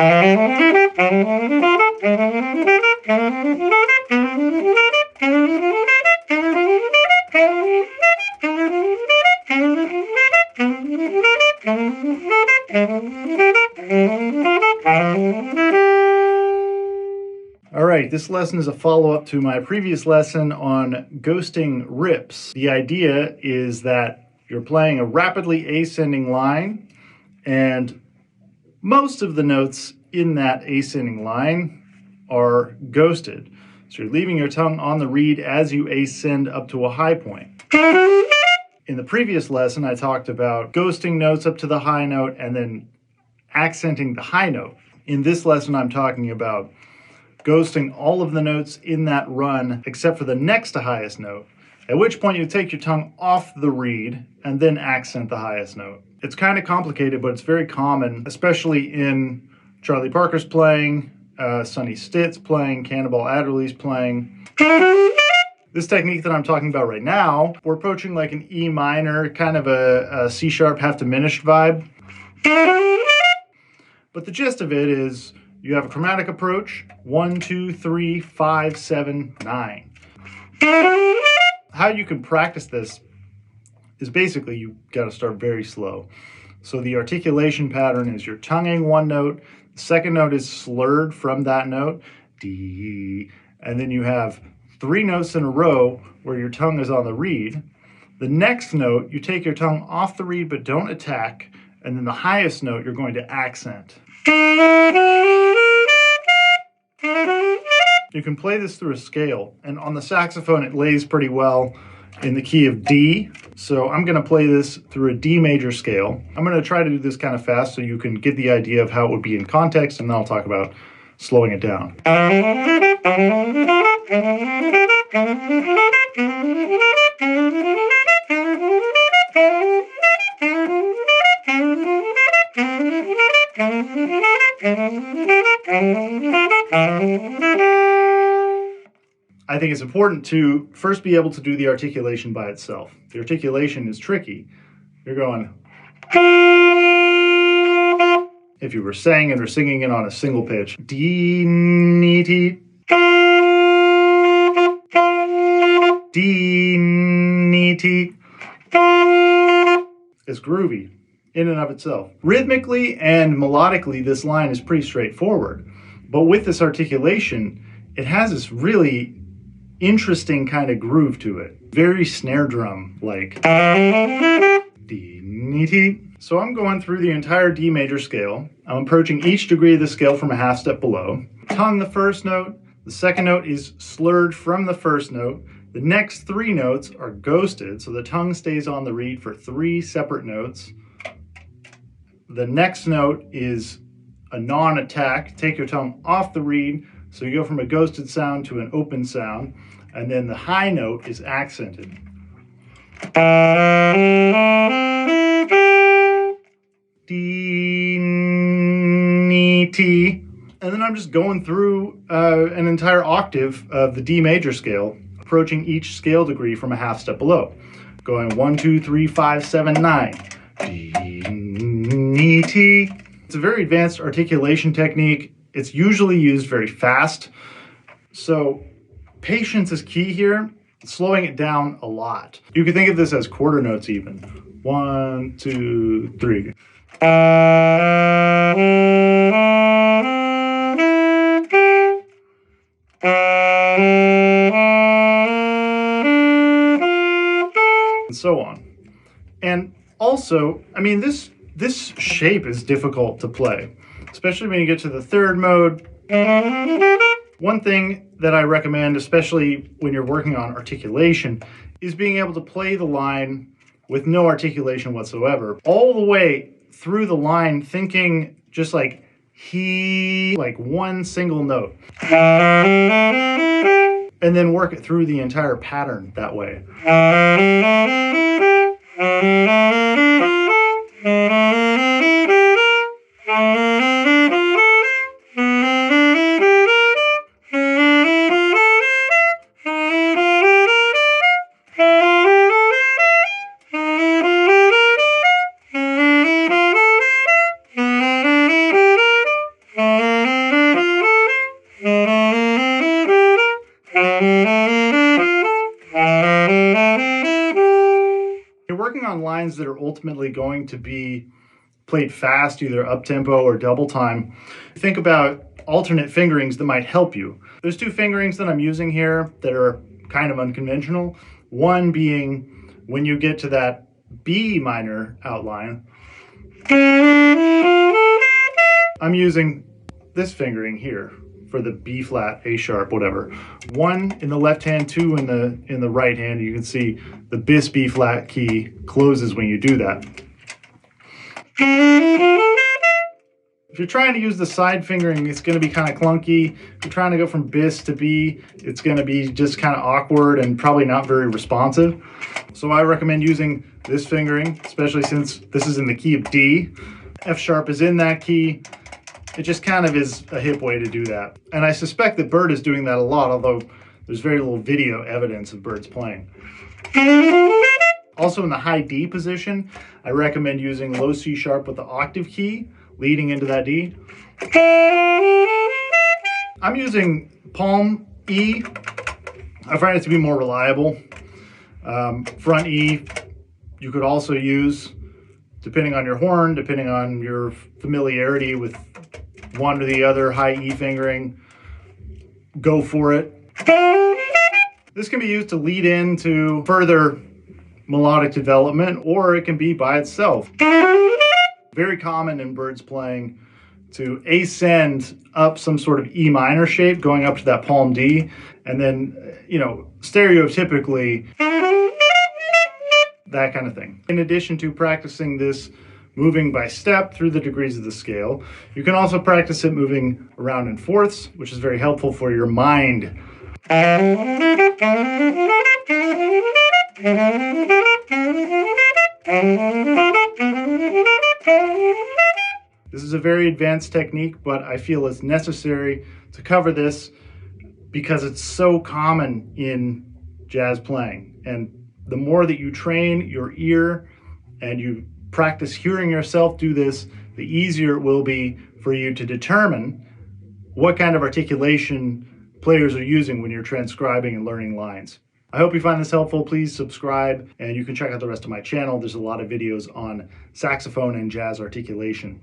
All right, this lesson is a follow-up to my previous lesson on ghosting rips. The idea is that you're playing a rapidly ascending line, and most of the notes in that ascending line are ghosted. So you're leaving your tongue on the reed as you ascend up to a high point. In the previous lesson, I talked about ghosting notes up to the high note and then accenting the high note. In this lesson, I'm talking about ghosting all of the notes in that run except for the next to highest note, at which point you take your tongue off the reed and then accent the highest note. It's kind of complicated, but it's very common, especially in Charlie Parker's playing, Sonny Stitt's playing, Cannonball Adderley's playing. This technique that I'm talking about right now, we're approaching like an E minor, kind of a C sharp half diminished vibe. But the gist of it is you have a chromatic approach, 1, 2, 3, 5, 7, 9. How you can practice this is basically you got to start very slow. So the articulation pattern is you're tonguing one note, the second note is slurred from that note, D, and then you have 3 notes in a row where your tongue is on the reed. The next note, you take your tongue off the reed but don't attack, and then the highest note you're going to accent. You can play this through a scale, and on the saxophone it lays pretty well in the key of D. So I'm going to play this through a D major scale. I'm going to try to do this kind of fast so you can get the idea of how it would be in context, and then I'll talk about slowing it down. I think it's important to first be able to do the articulation by itself. The articulation is tricky. You're going, if you were saying it or singing it on a single pitch, D, ni, ti, D, ni, ti, is groovy in and of itself. Rhythmically and melodically, this line is pretty straightforward. But with this articulation, it has this really interesting kind of groove to it. Very snare drum like. So I'm going through the entire D major scale. I'm approaching each degree of the scale from a half step below. Tongue the first note. The second note is slurred from the first note. The next 3 notes are ghosted, so the tongue stays on the reed for 3 separate notes. The next note is a non-attack. Take your tongue off the reed, so you go from a ghosted sound to an open sound. And then the high note is accented. D, ni, ti. And then I'm just going through an entire octave of the D major scale, approaching each scale degree from a half step below. Going 1, 2, 3, 5, 7, 9. D, ni, ti. It's a very advanced articulation technique. It's usually used very fast. So patience is key here, slowing it down a lot. You can think of this as quarter notes even. 1, 2, 3. And so on. And also, I mean, this shape is difficult to play, especially when you get to the third mode. One thing that I recommend, especially when you're working on articulation, is being able to play the line with no articulation whatsoever, all the way through the line, thinking just like he, like one single note, and then work it through the entire pattern that way. on lines that are ultimately going to be played fast, either up-tempo or double time, think about alternate fingerings that might help you. There's two fingerings that I'm using here that are kind of unconventional. One being when you get to that B minor outline, I'm using this fingering here for the B flat, A sharp, whatever. One in the left hand, two in the right hand. You can see the bis B flat key closes when you do that. If you're trying to use the side fingering, it's going to be kind of clunky. If you're trying to go from bis to B, it's going to be just kind of awkward and probably not very responsive. So I recommend using this fingering, especially since this is in the key of D. F sharp is in that key. It just kind of is a hip way to do that. And I suspect that Bird is doing that a lot, although there's very little video evidence of Bird's playing. Also in the high D position, I recommend using low C sharp with the octave key leading into that D. I'm using palm E. I find it to be more reliable. Front E, you could also use, depending on your horn, depending on your familiarity with one or the other high E fingering, go for it. This can be used to lead into further melodic development, or it can be by itself. Very common in Bird's playing to ascend up some sort of E minor shape, going up to that palm D, and then, you know, stereotypically, that kind of thing. In addition to practicing this moving by step through the degrees of the scale, you can also practice it moving around in fourths, which is very helpful for your mind. This is a very advanced technique, but I feel it's necessary to cover this because it's so common in jazz playing. And the more that you train your ear and you practice hearing yourself do this, the easier it will be for you to determine what kind of articulation players are using when you're transcribing and learning lines. I hope you find this helpful. Please subscribe, and you can check out the rest of my channel. There's a lot of videos on saxophone and jazz articulation.